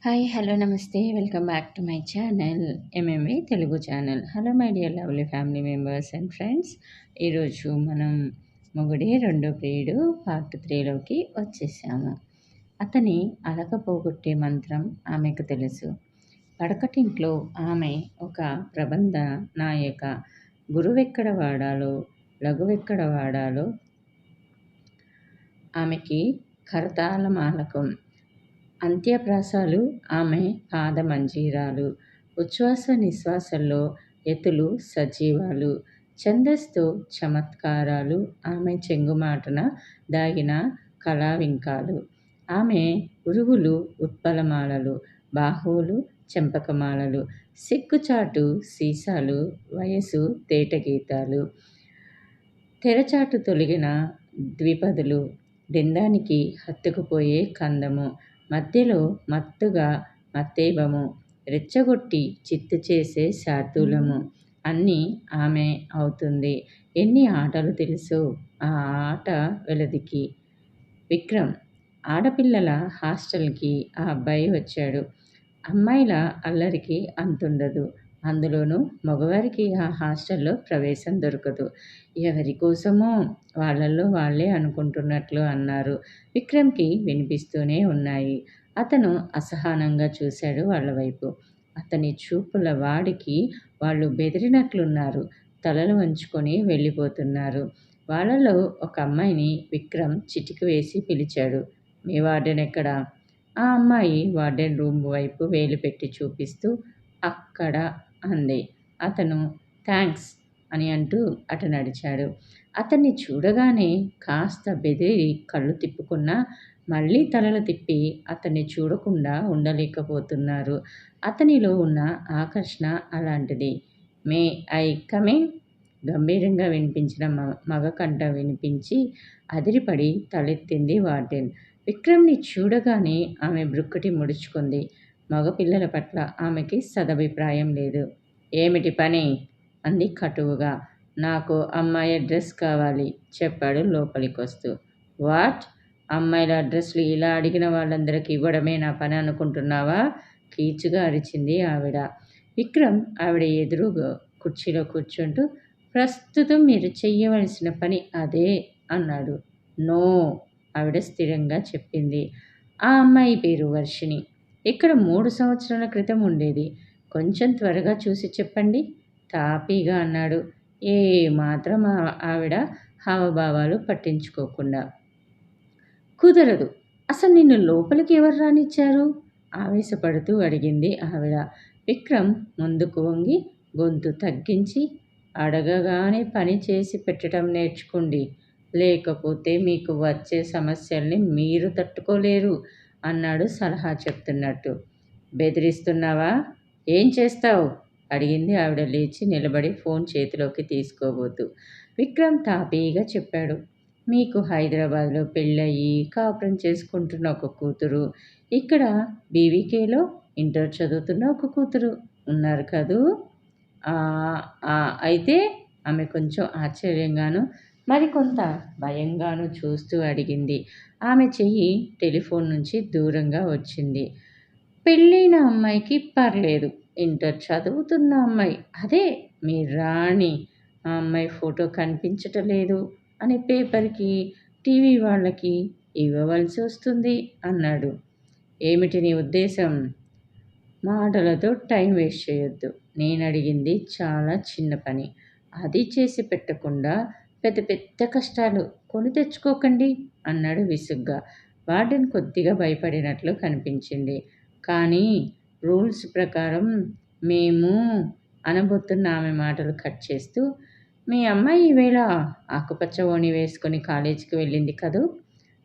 Hi hello నమస్తే welcome back to my channel MMA Telugu channel. Hello my dear lovely family members and friends. ఈరోజు మనం మొగుడే రెండో ప్రియుడు part 3లోకి వచ్చేసాము. అతని అలక పోగొట్టే మంత్రం ఆమెకు తెలుసు. పడకటింట్లో ఆమె ఒక ప్రబంధ నాయక. గురువెక్కడ వాడాలో లఘువెక్కడ వాడాలో ఆమెకి కరతాళమాలకం. అంత్యప్రాసాలు ఆమె పాదమంజీరాలు. ఉచ్ఛ్వాస నిశ్వాసల్లో యతులు సజీవాలు. ఛందస్తో చమత్కారాలు ఆమె చెంగుమాటన దాగిన కళావింకాలు. ఆమె ఉరువులు ఉత్పలమాలలు, బాహువులు చెంపకమాలలు, సిగ్గుచాటు సీసాలు, వయసు తేటగీతాలు. తెరచాటు తొలగిన ద్విపదులు, బృందానికి హత్తుకుపోయే కందము, మధ్యలో మత్తుగా మత్తేబము, రెచ్చగొట్టి చిత్తు చేసే శార్దూలము. అన్నీ ఆమె అవుతుంది. ఎన్ని ఆటలు తెలుసో ఆ ఆట వెలదికి. విక్రమ్ ఆడపిల్లల హాస్టల్కి ఆ అబ్బాయి వచ్చాడు. అమ్మాయిల అల్లరికి అంతుండదు. అందులోనూ మగవారికి ఆ హాస్టల్లో ప్రవేశం దొరకదు. ఎవరి కోసమో వాళ్ళల్లో వాళ్ళే అనుకుంటున్నట్లు అన్నారు. విక్రమ్కి వినిపిస్తూనే ఉన్నాయి. అతను అసహనంగా చూశాడు వాళ్ళ వైపు. అతని చూపుల వాడికి వాళ్ళు బెదిరినట్లున్నారు. తలలు వంచుకొని వెళ్ళిపోతున్నారు. వాళ్ళలో ఒక అమ్మాయిని విక్రమ్ చిటికి వేసి పిలిచాడు. మీ వార్డెన్ ఎక్కడా? ఆ అమ్మాయి వార్డెన్ రూమ్ వైపు వేలు పెట్టి చూపిస్తూ అక్కడ అంది. అతను థ్యాంక్స్ అని అంటూ అటు నడిచాడు. అతన్ని చూడగానే కాస్త బెదిరి కళ్ళు తిప్పుకున్నా మళ్ళీ తలలు తిప్పి అతన్ని చూడకుండా ఉండలేకపోతున్నారు. అతనిలో ఉన్న ఆకర్షణ అలాంటిది. May I come in? గంభీరంగా వినిపించిన మగ కంఠం వినిపించి అదిరిపడి తలెత్తింది వార్డెన్. విక్రమ్ని చూడగానే ఆమె బ్రుక్కటి ముడుచుకుంది. మగపిల్లల పట్ల ఆమెకి సదభిప్రాయం లేదు. ఏమిటి పని? అంది కటువుగా. నాకు అమ్మాయి అడ్రస్ కావాలి చెప్పాడు లోపలికొస్తూ. వాట్? అమ్మాయిల అడ్రస్లు ఇలా అడిగిన వాళ్ళందరికీ ఇవ్వడమే నా పని అనుకుంటున్నావా? కీచుగా అరిచింది ఆవిడ. విక్రమ్ ఆవిడ ఎదురుగా కుర్చీలో కూర్చుంటూ ప్రస్తుతం మీరు చెయ్యవలసిన పని అదే అన్నాడు. నో, ఆవిడ స్థిరంగా చెప్పింది. ఆ అమ్మాయి పేరు వర్షిణి. ఇక్కడ 3 సంవత్సరాల క్రితం ఉండేది. కొంచెం త్వరగా చూసి చెప్పండి తాపీగా అన్నాడు. ఏ మాత్రం ఆవిడ హావభావాలు పట్టించుకోకుండా. కుదరదు. అసలు నిన్ను లోపలికి ఎవరు రానిచ్చారు? ఆవేశపడుతూ అడిగింది ఆవిడ. విక్రమ్ ముందుకు వంగి గొంతు తగ్గించి అడగగానే పని చేసి పెట్టడం నేర్చుకోండి. లేకపోతే మీకు వచ్చే సమస్యల్ని మీరు తట్టుకోలేరు అన్నాడు సలహా చెప్తున్నట్టు. బెదిరిస్తున్నావా? ఏం చేస్తావు? అడిగింది ఆవిడ లేచి నిలబడి ఫోన్ చేతిలోకి తీసుకోబోతూ. విక్రమ్ తాపీగా చెప్పాడు. మీకు హైదరాబాద్లో పెళ్ళయి కాపురం చేసుకుంటున్న ఒక కూతురు, ఇక్కడ బీవీకేలో ఇంటర్ చదువుతున్న ఒక కూతురు ఉన్నారు కదూ? అయితే ఆమె కొంచెం ఆశ్చర్యంగాను మరికొంత భయంగాను చూస్తూ అడిగింది. ఆమె చెయ్యి టెలిఫోన్ నుంచి దూరంగా వచ్చింది. పెళ్ళైన అమ్మాయికి పర్లేదు, ఇంటర్ చదువుతున్న అమ్మాయి అదే మీ రాణి. ఆ అమ్మాయి ఫోటో కనిపించటం లేదు అని పేపర్కి టీవీ వాళ్ళకి ఇవ్వవలసి వస్తుంది అన్నాడు. ఏమిటి నీ ఉద్దేశం? మాటలతో టైం వేస్ట్ చేయొద్దు. నేను అడిగింది చాలా చిన్న పని. అది చేసి పెట్టకుండా పెద్ద పెద్ద కష్టాలు కొని తెచ్చుకోకండి అన్నాడు విసుగ్గా. వార్డెన్ కొద్దిగా భయపడినట్లు కనిపించింది. కానీ రూల్స్ ప్రకారం మేము అనబోతున్న ఆమె మాటలు కట్ చేస్తూ, మీ అమ్మాయి ఈవేళ ఆకుపచ్చ ఓణి వేసుకుని కాలేజీకి వెళ్ళింది కదూ?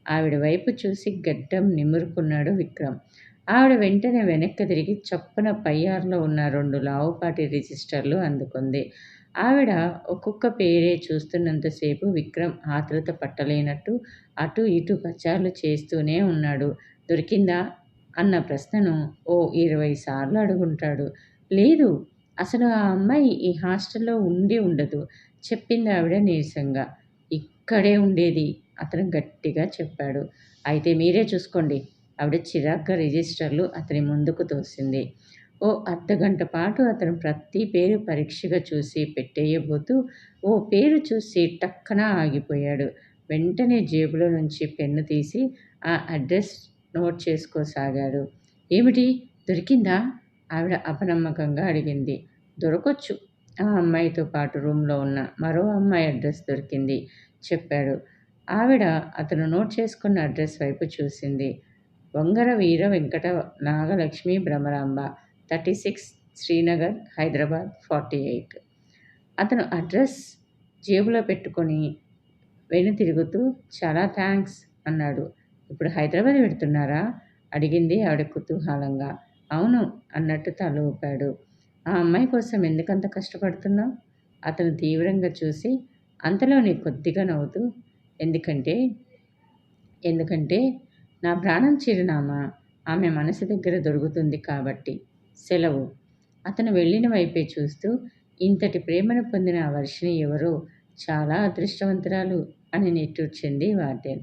ఆవిడ వైపు చూసి గడ్డం నిమురుకున్నాడు విక్రమ్. ఆవిడ వెంటనే వెనక్కి తిరిగి చప్పున పయ్యార్లో ఉన్న 2 లావుపాటి రిజిస్టర్లు అందుకుంది. ఆవిడ ఒక్కొక్క పేరే చూస్తున్నంతసేపు విక్రమ్ ఆతృత పట్టలేనట్టు అటు ఇటు పచార్లు చేస్తూనే ఉన్నాడు. దొరికిందా అన్న ప్రశ్నను ఓ 20 సార్లు అడుగుంటాడు. లేదు, అసలు ఆ అమ్మాయి ఈ హాస్టల్లో ఉండి ఉండదు చెప్పింది ఆవిడ నీరసంగా. ఇక్కడే ఉండేది అతను గట్టిగా చెప్పాడు. అయితే మీరే చూసుకోండి ఆవిడ చిరాగ్గా రిజిస్టర్లు అతని ముందుకు తోసింది. ఓ అర్ధగంట పాటు అతను ప్రతి పేరు పరీక్షగా చూసి పెట్టేయబోతూ ఓ పేరు చూసి టక్కన ఆగిపోయాడు. వెంటనే జేబులో నుంచి పెన్ను తీసి ఆ అడ్రస్ నోట్ చేసుకోసాగాడు. ఏమిటి, దొరికిందా? ఆవిడ అపనమ్మకంగా అడిగింది. దొరకొచ్చు. ఆ అమ్మాయితో పాటు రూమ్లో ఉన్న మరో అమ్మాయి అడ్రస్ దొరికింది చెప్పాడు. ఆవిడ అతను నోట్ చేసుకున్న అడ్రస్ వైపు చూసింది. వంగర వీర వెంకట నాగలక్ష్మి భ్రమరాంబ, 36 శ్రీనగర్, హైదరాబాద్ 48. అతను అడ్రస్ జేబులో పెట్టుకొని వెనుతిరుగుతూ చాలా థ్యాంక్స్ అన్నాడు. ఇప్పుడు హైదరాబాద్ వెడుతున్నారా? అడిగింది ఆవిడ కుతూహలంగా. అవును అన్నట్టు తల ఊపాడు. ఆ అమ్మాయి కోసం ఎందుకంత కష్టపడుతున్నావు? అతను తీవ్రంగా చూసి అంతలోనే కొద్దిగా నవ్వుతూ ఎందుకంటే ఎందుకంటే నా ప్రాణం చిరునామా ఆమె మనసు దగ్గర దొరుకుతుంది కాబట్టి. సెలవు. అతను వెళ్ళిన వైపే చూస్తూ ఇంతటి ప్రేమను పొందిన ఆ వర్షిణి ఎవరో చాలా అదృష్టవంతురాలు అని నిట్టూర్చింది వార్డెన్.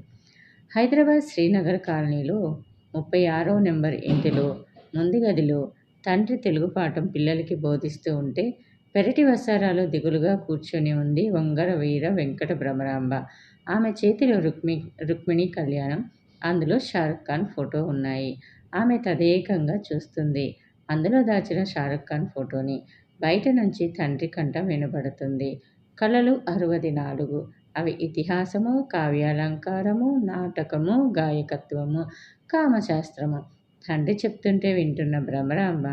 హైదరాబాద్ శ్రీనగర్ కాలనీలో 36వ నెంబర్ ఇంటిలో ముందు గదిలో తండ్రి తెలుగు పాఠం పిల్లలకి బోధిస్తూ ఉంటే పెరటి వసారాలో దిగులుగా కూర్చొని ఉంది వంగర వీర వెంకట భ్రమరాంబ. ఆమె చేతిలో రుక్మిణి కళ్యాణం, అందులో షారుఖ్ ఖాన్ ఫోటో ఉన్నాయి. ఆమె తదేకంగా చూస్తుంది అందులో దాచిన షారుఖ్ ఖాన్ ఫోటోని. బయట నుంచి తండ్రి కంఠం వినబడుతుంది. కళలు 64. అవి ఇతిహాసము, కావ్యాలంకారము, నాటకము, గాయకత్వము, కామశాస్త్రము. తండ్రి చెప్తుంటే వింటున్న భ్రమరాంబ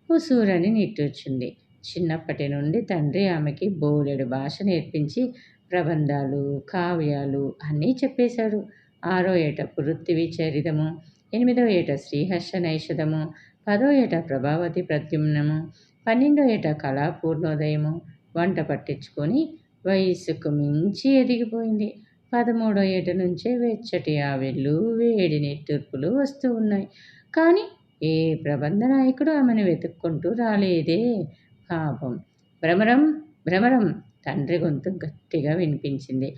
ఉసూరని నిట్టూర్చింది. చిన్నప్పటి నుండి తండ్రి ఆమెకి బోలెడు భాష నేర్పించి ప్రబంధాలు, కావ్యాలు అన్నీ చెప్పేశాడు. 6వ ఏట పృథ్వీ చరితము, 8వ ఏట శ్రీహర్ష నైషధము, 10వ ఏట ప్రభావతి ప్రద్యుమ్నము, 12వ ఏట కళాపూర్ణోదయము. వంట పట్టించుకొని వయస్సుకు మించి ఎదిగిపోయింది. 13వ ఏట నుంచే వెచ్చటి ఆవిళ్ళు, వేడి నిట్టూర్పులు వస్తూ ఉన్నాయి. కానీ ఏ ప్రబంధ నాయకుడు ఆమెను వెతుక్కుంటూ రాలేదే. పాపం. భ్రమరం, భ్రమరం, తండ్రి గొంతు గట్టిగా వినిపించింది.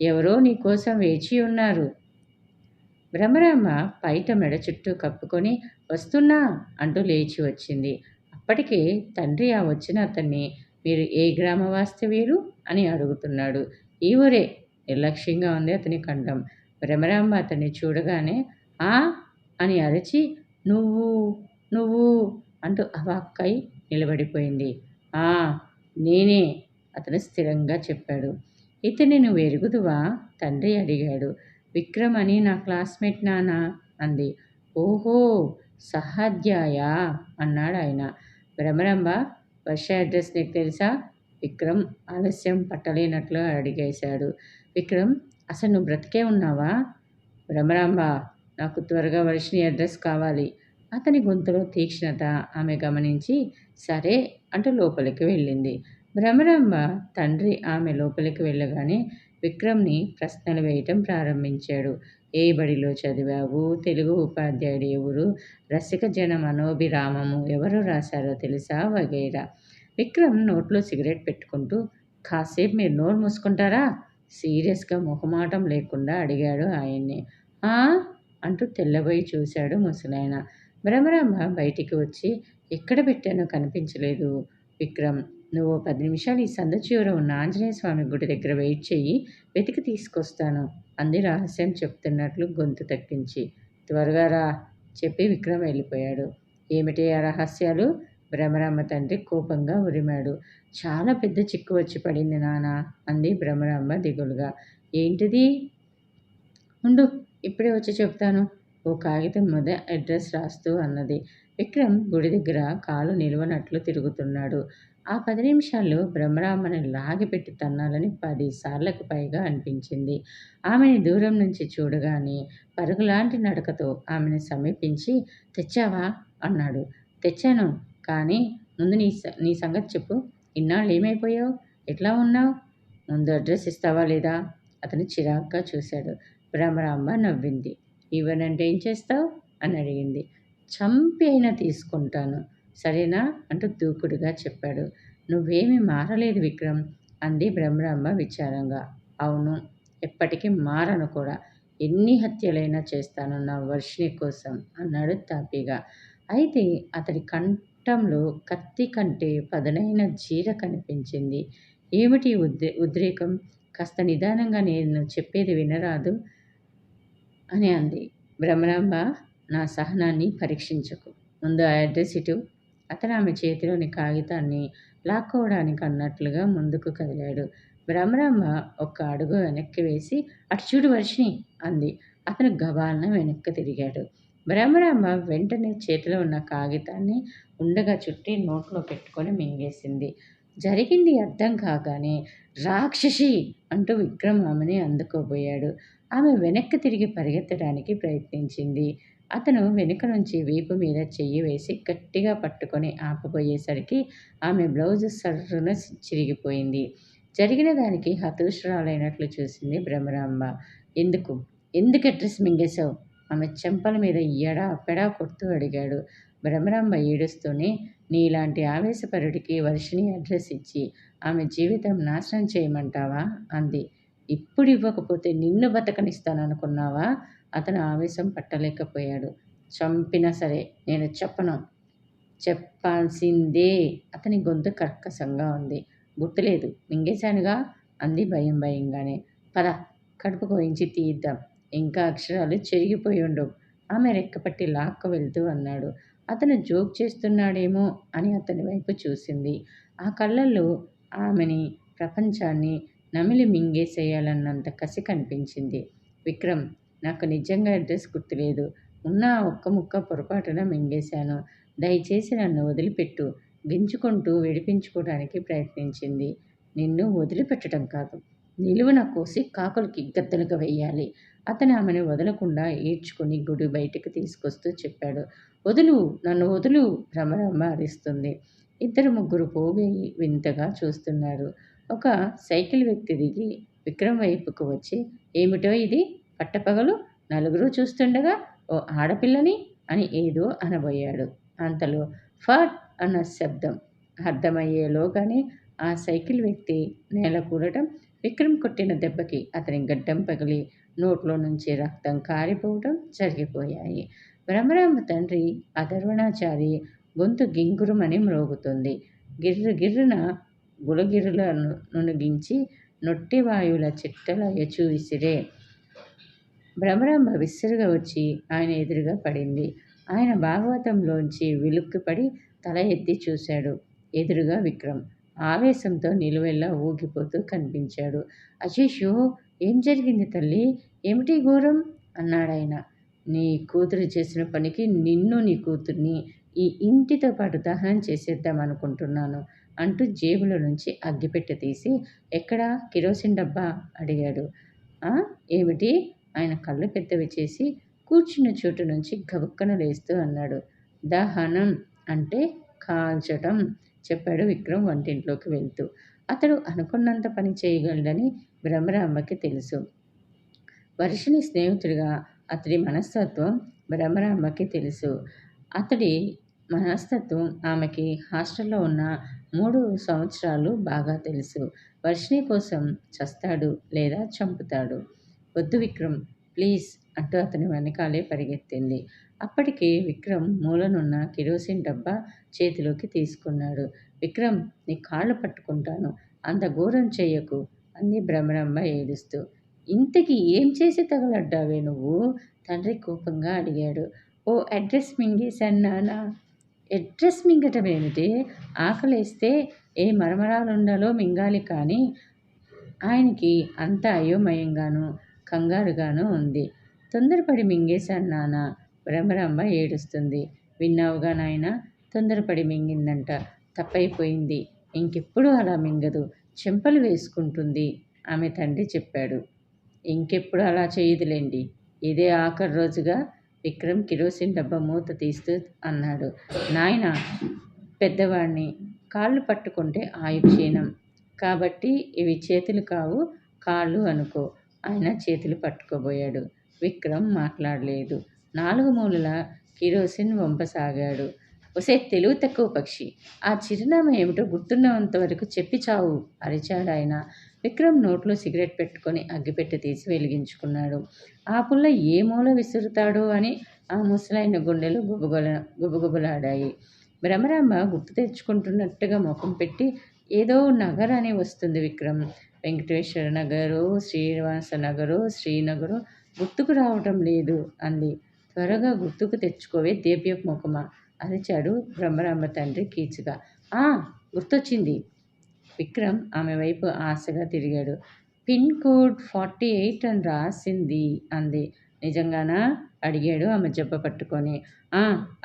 ఎవరో నీకోసం వేచి ఉన్నారు. భ్రమరాంబ పైట మెడ చుట్టూ కప్పుకొని వస్తున్నా అంటూ లేచి వచ్చింది. అప్పటికే తండ్రి ఆ వచ్చిన అతన్ని మీరు ఏ గ్రామ వాస్తవ్యులు అని అడుగుతున్నాడు. ఈ ఊరే. నిర్లక్ష్యంగా ఉంది అతని కంఠం. భ్రమరాంబ అతన్ని చూడగానే ఆ అని అరచి నువ్వు నువ్వు అంటూ అవాక్కై నిలబడిపోయింది. ఆ నేనే అతను స్థిరంగా చెప్పాడు. ఇతన్ని నువ్వు ఎరుగుదువా? తండ్రి అడిగాడు. విక్రమ్ అని నా క్లాస్మేట్ నానా అంది. ఓహో, సహాధ్యాయా అన్నాడు ఆయన. భ్రమరాంబ, వర్ష అడ్రస్ నీకు తెలుసా? విక్రమ్ ఆలస్యం పట్టలేనట్లు అడిగేశాడు. విక్రమ్, అసలు నువ్వు బ్రతికే ఉన్నావా? భ్రమరాంబ, నాకు త్వరగా వర్షిణి అడ్రస్ కావాలి. అతని గొంతులో తీక్ష్ణత ఆమె గమనించి సరే అంటూ లోపలికి వెళ్ళింది. భ్రమరాంబ తండ్రి ఆమె లోపలికి వెళ్ళగానే విక్రమ్ని ప్రశ్నలు వేయటం ప్రారంభించాడు. ఏ బడిలో చదివావు? తెలుగు ఉపాధ్యాయుడు ఎవరు? రసిక జన మనోభిరామము ఎవరు రాశారో తెలుసా? వగైరా. విక్రమ్ నోట్లో సిగరెట్ పెట్టుకుంటూ కాసేపు మీరు నోరు మూసుకుంటారా? సీరియస్గా మొహమాటం లేకుండా అడిగాడు ఆయన్ని. ఆ అంటూ తెల్లబోయి చూశాడు ముసలాయన. భ్రమరాంబ బయటికి వచ్చి ఎక్కడ పెట్టానో కనిపించలేదు. విక్రమ్, నువ్వు 10 నిమిషాలు ఈ సందు చివర ఉన్న ఆంజనేయ స్వామి గుడి దగ్గర వెయిట్ చెయ్యి, వెతికి తీసుకొస్తాను అంది రహస్యం చెప్తున్నట్లు గొంతు తగ్గించి. త్వరగా రా చెప్పి విక్రమ్ వెళ్ళిపోయాడు. ఏమిటి ఆ రహస్యాలు? భ్రమరాంబ తండ్రి కోపంగా ఉరిమాడు. చాలా పెద్ద చిక్కు వచ్చి పడింది నానా అంది భ్రమరాంబ దిగులుగా. ఏంటిది? ఉండు, ఇప్పుడే వచ్చి చెప్తాను. ఓ కాగితం మీద అడ్రస్ రాస్తూ అన్నది. విక్రమ్ గుడి దగ్గర కాలు నిలవనట్లు తిరుగుతున్నాడు. ఆ 10 నిమిషాల్లో భ్రమరాంబని లాగిపెట్టి తన్నాలని 10 సార్లకు పైగా అనిపించింది. ఆమెని దూరం నుంచి చూడగానే పరుగులాంటి నడకతో ఆమెను సమీపించి తెచ్చావా అన్నాడు. తెచ్చాను, కానీ ముందు నీ సంగతి చెప్పు. ఇన్నాళ్ళు ఏమైపోయావు? ఎట్లా ఉన్నావు? ముందు అడ్రస్ ఇస్తావా లేదా? అతను చిరాగ్గా చూశాడు. భ్రమరాంబ నవ్వింది. ఇవ్వనంటే ఏం చేస్తావు అని అడిగింది. చంపి అయినా తీసుకుంటాను, సరేనా అంటూ దూకుడుగా చెప్పాడు. నువ్వేమీ మారలేదు విక్రమ్ అంది భ్రమరాంబ విచారంగా. అవును, ఎప్పటికీ మారను కూడా. ఎన్ని హత్యలైనా చేస్తాను నా వర్షిణి కోసం అన్నాడు తాపీగా. అయితే అతడి కంఠంలో కత్తి కంటే పదునైన జీర కనిపించింది. ఏమిటి ఉద్రేకం? కాస్త నిదానంగా నేను చెప్పేది వినరాదు అని అంది. భ్రమరాంబ, నా సహనాన్ని పరీక్షించకు. ముందు ఆ అడ్రస్ ఇటు. అతను ఆమె చేతిలోని కాగితాన్ని లాక్కోవడానికి అన్నట్లుగా ముందుకు కదిలాడు. భ్రమరాంబ ఒక్క అడుగు వెనక్కి వేసి, అటు చూడు వర్షిణి అంది. అతను గబాలన వెనక్కి తిరిగాడు. భ్రమరాంబ వెంటనే చేతిలో ఉన్న కాగితాన్ని ఉండగా చుట్టి నోట్లో పెట్టుకొని మింగేసింది. జరిగింది అర్థం కాగానే రాక్షసి అంటూ విక్రమ్ ఆమెని అందుకోబోయాడు. ఆమె వెనక్కి తిరిగి పరిగెత్తడానికి ప్రయత్నించింది. అతను వెనుక నుంచి వీపు మీద చెయ్యి వేసి గట్టిగా పట్టుకొని ఆపబోయేసరికి ఆమె బ్లౌజు సర్రున చిరిగిపోయింది. జరిగిన దానికి హతుషురాలైనట్లు చూసింది భ్రమరాంబ. ఎందుకు ఎందుకు అడ్రస్ మింగేశావు? ఆమె చెంపల మీద ఎడా పెడా కొడుతూ అడిగాడు. భ్రమరాంబ ఏడుస్తూనే, నీలాంటి ఆవేశపరుడికి వర్షిణి అడ్రస్ ఇచ్చి ఆమె జీవితం నాశనం చేయమంటావా అంది. ఇప్పుడు ఇవ్వకపోతే నిన్ను బతకనిస్తాననుకున్నావా? అతను ఆవేశం పట్టలేకపోయాడు. చంపినా సరే నేను చెప్పను. చెప్పాల్సిందే. అతని గొంతు కర్కశంగా ఉంది. గుర్తులేదు, మింగేశానుగా అంది భయం భయంగానే. పద, కడుపు కోయించి తీయిద్దాం. ఇంకా అక్షరాలు చెరిగిపోయి ఉండవు. ఆమె రెక్కపట్టి లాక్కు వెళ్తూ అన్నాడు. అతను జోక్ చేస్తున్నాడేమో అని అతని వైపు చూసింది. ఆ కళ్ళల్లో ఆమెని, ప్రపంచాన్ని నమిలి మింగేసేయాలన్నంత కసి కనిపించింది. విక్రమ్, నాకు నిజంగా అడ్రస్ గుర్తులేదు. ఉన్న ఆ ఒక్క ముక్క పొరపాటున మింగేశాను. దయచేసి నన్ను వదిలిపెట్టు. గింజుకుంటూ విడిపించుకోవడానికి ప్రయత్నించింది. నిన్ను వదిలిపెట్టడం కాదు, నిలువున కోసి కాకులకి గద్దలుగా వెయ్యాలి. అతను ఆమెను వదలకుండా ఈడ్చుకుని గుడి బయటికి తీసుకొస్తూ చెప్పాడు. వదులు, నన్ను వదులు! భ్రమరాంబ అరిస్తుంది. ఇద్దరు ముగ్గురు పోగి వింతగా చూస్తున్నారు. ఒక సైకిల్ వ్యక్తి దిగి విక్రమ్ వైపుకు వచ్చి, ఏమిటో ఇది పట్టపగలు నలుగురు చూస్తుండగా ఓ ఆడపిల్లని అని ఏదో అనబోయాడు. అంతలో ఫట్ అన్న శబ్దం అర్థమయ్యేలోగానే ఆ సైకిల్ వ్యక్తి నేల కూడటం, విక్రమ్ కొట్టిన దెబ్బకి అతని గడ్డం పగిలి నోట్లో నుంచి రక్తం కారిపోవటం జరిగిపోయాయి. భ్రమరాంబ తండ్రి అధర్వణాచారి గొంతు గింగురుమని మ్రోగుతుంది. గిర్రు గిర్రున గులగిరులను నునిగించి నొట్టి వాయువుల చిట్టల ఎచు విసిరే. భ్రమరాంబ విసురుగా వచ్చి ఆయన ఎదురుగా పడింది. ఆయన భాగవతంలోంచి విలుక్కుపడి తల ఎత్తి చూశాడు. ఎదురుగా విక్రమ్ ఆవేశంతో నిలువెల్లా ఊగిపోతూ కనిపించాడు. అయ్యయ్యో, ఏం జరిగింది తల్లి? ఏమిటి ఘోరం? అన్నాడాయన. నీ కూతురు చేసిన పనికి నిన్ను, నీ కూతుర్ని ఈ ఇంటితో పాటు దహనం చేసేద్దామనుకుంటున్నాను అంటూ జేబులో నుంచి అగ్గిపెట్టె తీసి, ఎక్కడా కిరోసిన్ డబ్బా అడిగాడు. ఏమిటి? ఆయన కళ్ళు పెద్దవి చేసి కూర్చున్న చోటు నుంచి గబుక్కన లేస్తూ అన్నాడు. దహనం అంటే కాల్చటం చెప్పాడు విక్రమ్ వంటింట్లోకి వెళ్తూ. అతడు అనుకున్నంత పని చేయగలడని భ్రమరాంబకి తెలుసు. వర్షిణి స్నేహితుడిగా అతడి మనస్తత్వం భ్రమరాంబకి తెలుసు. అతడి మనస్తత్వం ఆమెకి హాస్టల్లో ఉన్న 3 సంవత్సరాలు బాగా తెలుసు. వర్షిణి కోసం చస్తాడు లేదా చంపుతాడు. వద్దు విక్రమ్, ప్లీజ్ అంటూ అతని వెనకాలే పరిగెత్తింది. అప్పటికే విక్రమ్ మూలనున్న కిరోసిన్ డబ్బా చేతిలోకి తీసుకున్నాడు. విక్రమ్, నీ కాళ్ళు పట్టుకుంటాను, అంత ఘోరం చెయ్యకు అంది భ్రమరాంబ ఏడుస్తూ. ఇంతకీ ఏం చేసి తగలడ్డావే నువ్వు? తండ్రి కోపంగా అడిగాడు. ఓ అడ్రస్ మింగేశాను నాన్న. అడ్రస్ మింగటం ఏమిటి? ఆకలేస్తే ఏ మరమరాలుండాలో మింగాలి కానీ. ఆయనకి అంత అయోమయంగానూ కంగారుగానూ ఉంది. తొందరపడి మింగేశాను నాన్న. భ్రమరాంబ ఏడుస్తుంది. విన్నావుగా నాయనా, తొందరపడి మింగిందంట. తప్పైపోయింది. ఇంకెప్పుడు అలా మింగదు. చెంపలు వేసుకుంటుంది ఆమె తండ్రి చెప్పాడు. ఇంకెప్పుడు అలా చేయదులేండి. ఇదే ఆఖరి రోజుగా విక్రమ్ కిరోసిన్ డబ్బా మూత తీస్తూ అన్నాడు. నాయనా, పెద్దవాణ్ణి, కాళ్ళు పట్టుకుంటే ఆయుక్షీణం. కాబట్టి ఇవి చేతులు కావు, కాళ్ళు అనుకో. ఆయన చేతులు పట్టుకోబోయాడు. విక్రమ్ మాట్లాడలేదు. 4 మూలలా కిరోసిన్ వంపసాగాడు. ఒసే తెలివి తక్కువ పక్షి, ఆ చిరునామా ఏమిటో గుర్తున్నంతవరకు చెప్పి చావు అరిచాడాయన. విక్రమ్ నోట్లో సిగరెట్ పెట్టుకొని అగ్గిపెట్టె తీసి వెలిగించుకున్నాడు. ఆ పుల్ల ఏ మూల విసురుతాడో అని ఆ ముసలాయన గుండెలు గుబగుబలాడాయి. భ్రమరాంబ గుర్తు తెచ్చుకుంటున్నట్టుగా ముఖం పెట్టి ఏదో నగర్ వస్తుంది విక్రమ్. వెంకటేశ్వర నగరు, శ్రీనివాస నగరు, శ్రీనగరు గుర్తుకు రావటం లేదు అంది. త్వరగా గుర్తుకు తెచ్చుకోవే దీప్యపు ముఖమా అరిచాడు బ్రహ్మరాంబ తండ్రి కీచుగా. ఆ గుర్తొచ్చింది. విక్రమ్ ఆమె వైపు ఆశగా తిరిగాడు. పిన్ కోడ్ 48 అని రాసింది అంది. నిజంగానా అడిగాడు ఆమె జబ్బ పట్టుకొని.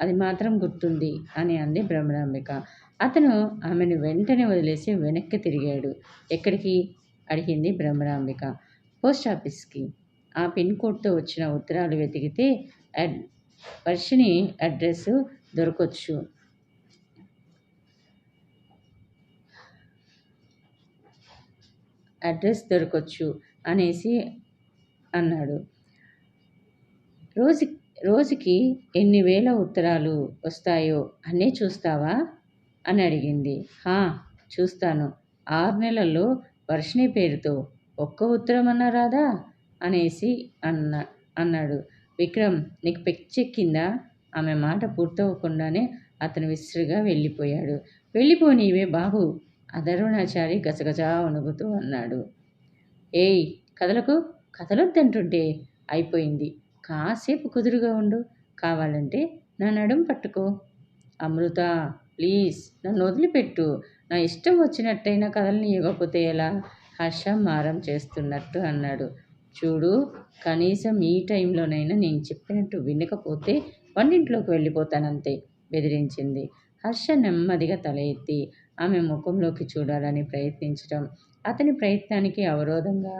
అది మాత్రం గుర్తుంది అని అంది భ్రమరాంబిక. అతను ఆమెను వెంటనే వదిలేసి వెనక్కి తిరిగాడు. ఎక్కడికి అడిగింది భ్రమరాంబిక. పోస్ట్ ఆఫీస్కి. ఆ పిన్ కోడ్తో వచ్చిన ఉత్తరాలు వెతికితే వర్షిని అడ్రస్ దొరకొచ్చు అనేసి అన్నాడు. రోజుకి ఎన్ని వేల ఉత్తరాలు వస్తాయో అన్నీ చూస్తావా అని అడిగింది. చూస్తాను. 6 నెలల్లో వర్షిణి పేరుతో ఒక్క ఉత్తరం అన్నా రాదా అనేసి అన్నాడు. విక్రమ్ నీకు పిచ్చెక్కిందా? ఆమె మాట పూర్తవకుండానే అతను విసురుగా వెళ్ళిపోయాడు. వెళ్ళిపోనీవే బాబు అధర్వణాచారి గజగజా వణుకుతూ అన్నాడు. ఏయ్ కదలకు, కదలొద్దంటుంటే అయిపోయింది. కాసేపు కుదురుగా ఉండు. కావాలంటే నా నడుం పట్టుకో. అమృత ప్లీజ్ నన్ను వదిలిపెట్టు. నా ఇష్టం వచ్చినట్టయినా కదలనీయకపోతే ఎలా? హర్ష మారం చేస్తున్నట్టు అన్నాడు. చూడు, కనీసం ఈ టైంలోనైనా నేను చెప్పినట్టు వినకపోతే వంటింట్లోకి వెళ్ళిపోతానంతే బెదిరించింది. హర్ష నెమ్మదిగా తల ఎత్తి ఆమె ముఖంలోకి చూడాలని ప్రయత్నించటం అతని ప్రయత్నానికి అవరోధంగా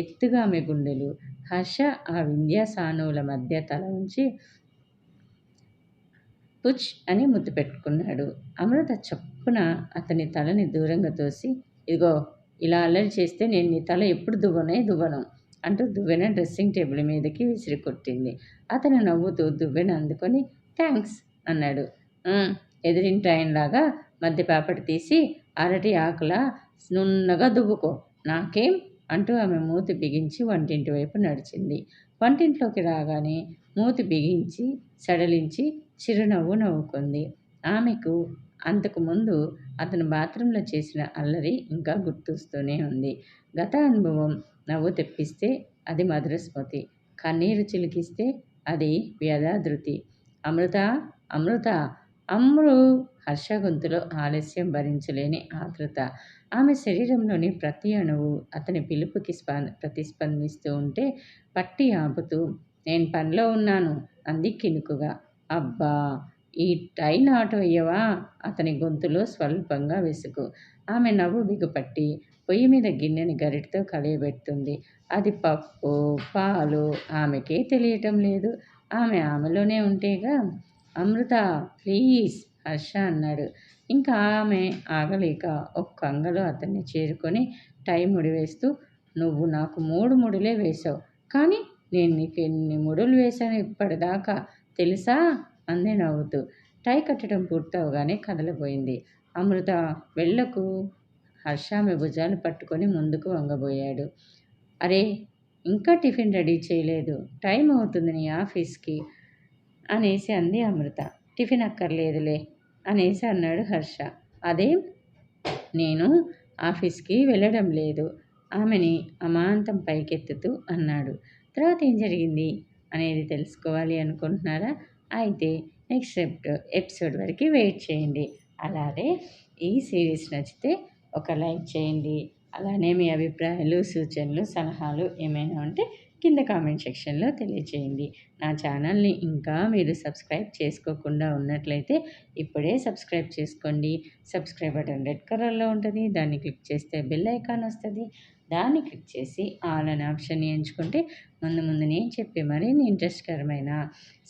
ఎత్తుగా ఆమె గుండెలు. హర్ష ఆ వింధ్యాసానువుల మధ్య తల ఉంచి పుచ్ అని ముద్దు పెట్టుకున్నాడు. అమృత చప్పున అతని తలని దూరంగా తోసి, ఇదిగో ఇలా అల్లరి చేస్తే నేను నీ తల ఎప్పుడు దువ్వను అంటూ దువ్వెన డ్రెస్సింగ్ టేబుల్ మీదకి విసిరి కొట్టింది. అతను నవ్వుతూ దువ్వెన అందుకొని థ్యాంక్స్ అన్నాడు. ఎదిరింటి ఆయనలాగా మధ్య పాపటి తీసి అరటి ఆకుల నున్నగా దువ్వుకో, నాకేం అంటూ ఆమె మూతి బిగించి వంటింటి వైపు నడిచింది. వంటింట్లోకి రాగానే మూతి బిగించి సడలించి చిరునవ్వు నవ్వుకుంది. ఆమెకు అంతకుముందు అతను బాత్రూంలో చేసిన అల్లరి ఇంకా గుర్తొస్తూనే ఉంది. గత అనుభవం నవ్వు తెప్పిస్తే అది మధుర స్మృతి, కన్నీరు చిలికిస్తే అది వ్యధాధృతి. అమృత అమృత అమ్రు హర్ష గొంతులో ఆలస్యం భరించలేని ఆతృత. ఆమె శరీరంలోని ప్రతి అణువు అతని పిలుపుకి ప్రతిస్పందిస్తూ ఉంటే పట్టి ఆపుతూ నేను పనిలో ఉన్నాను అంది కినుకుగా. అబ్బా ఈ టై నాటు వెయ్యవా అతని గొంతులో స్వల్పంగా విసుగు. ఆమె నవ్వు బిగుపట్టి పొయ్యి మీద గిన్నెని గరిటతో కలియబెడుతుంది. అది పప్పు పాలు ఆమెకే తెలియటం లేదు. ఆమెలోనే ఉంటేగా. అమృత ప్లీజ్ హర్ష అన్నాడు. ఇంకా ఆమె ఆగలేక ఒక్క అంగలో అతన్ని చేరుకొని టై ముడివేస్తూ నువ్వు నాకు 3 ముడులే వేశావు, కానీ నేను నీకు ఎన్ని ముడులు వేశాను ఇప్పటిదాకా తెలుసా అంది నవ్వుతూ. టై కట్టడం పూర్తవగానే కదలబోయింది. అమృత వెళ్ళకు. హర్ష ఆమె భుజాలు పట్టుకొని ముందుకు వంగబోయాడు. అరే ఇంకా టిఫిన్ రెడీ చేయలేదు, టైం అవుతుంది నీ ఆఫీస్కి అనేసి అంది అమృత. టిఫిన్ అక్కర్లేదులే అనేసి అన్నాడు హర్ష. అదేం? నేను ఆఫీస్కి వెళ్ళడం లేదు ఆమెని అమాంతం పైకెత్తుతూ అన్నాడు. తర్వాత ఏం జరిగింది అనేది తెలుసుకోవాలి అనుకుంటున్నారా? అయితే నెక్స్ట్ ఎపిసోడ్ వరకు వెయిట్ చేయండి. అలాగే ఈ సిరీస్ నచ్చితే ఒక లైక్ చేయండి. అలానే మీ అభిప్రాయాలు, సూచనలు, సలహాలు ఏమైనా ఉంటే కింద కామెంట్ సెక్షన్లో తెలియచేయండి. నా ఛానల్ని ఇంకా మీరు సబ్స్క్రైబ్ చేసుకోకుండా ఉన్నట్లయితే ఇప్పుడే సబ్స్క్రైబ్ చేసుకోండి. సబ్స్క్రైబ్ బటన్ రెడ్ కలర్లో ఉంటుంది, దాన్ని క్లిక్ చేస్తే బెల్ ఐకాన్ వస్తుంది. దాన్ని క్లిక్ చేసి ఆల్ అనే ఆప్షన్ని ఎంచుకుంటే ముందు నేను చెప్పే మరిన్ని ఇంట్రెస్ట్కరమైన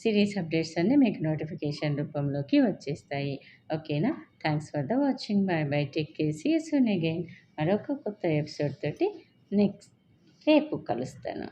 సిరీస్ అప్డేట్స్ అన్నీ మీకు నోటిఫికేషన్ రూపంలోకి వచ్చేస్తాయి. ఓకేనా? Thanks for the watching. Bye bye. Take care. See you soon again. మరొక కొత్త ఎపిసోడ్ తోటి రేపు కలుస్తాను.